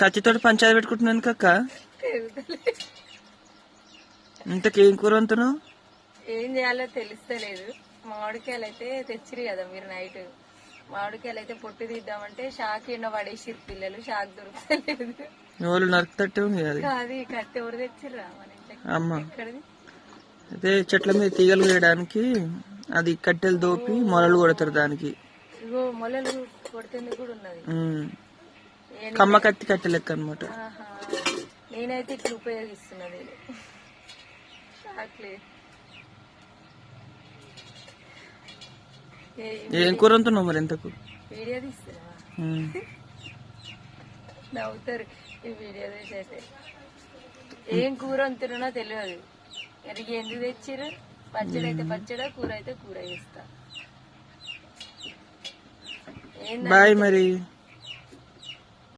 కత్తితో పంచాయతీ పెట్టుకుంటున్నాను కక్క. ఇంతకేం కూర అంటున్నావు? ఏం చేయాలో తెలుస్తలేదు. మామిడికాయలు అయితే తెచ్చిరు కదా మీరు నైట్. మామిడికాయలు అయితే పొట్టు తీద్దామంటే షాక్ ఎండ పడేసిరు పిల్లలు. షాక్ దొరుకుతలేదు. ఎవరు నరుకుతట్టే ఉంది అది. అది కత్తి ఎవరు తెచ్చిర్రా మన ఇంటికి? అమ్మ ఎక్కడిది? అయితే చెట్ల మీద తీగలు వేయడానికి అది కట్టెలు దోపి మొలలు కొడతారు దానికి. ఇగో మొలలు కొడుతుంది కూడా ఉన్నది. కమ్మ కత్తి కట్టె లెక్క అనమాట. నేనైతే ఇట్లా ఉపయోగిస్తున్నది. ఏం కూర అంటున్నావు మరి ఎంతకు? వీడియో తీస్తున్నావా? నవ్వుతారు ఈ వీడియో తీసి. అయితే ఏం కూర అంటున్నా తెలియదు. ఎరిగి ఎందుకు తెచ్చిర్రు? పచ్చడి అయితే పచ్చడా, కూర అయితే కూర చేస్తా. బాయ్ మరి.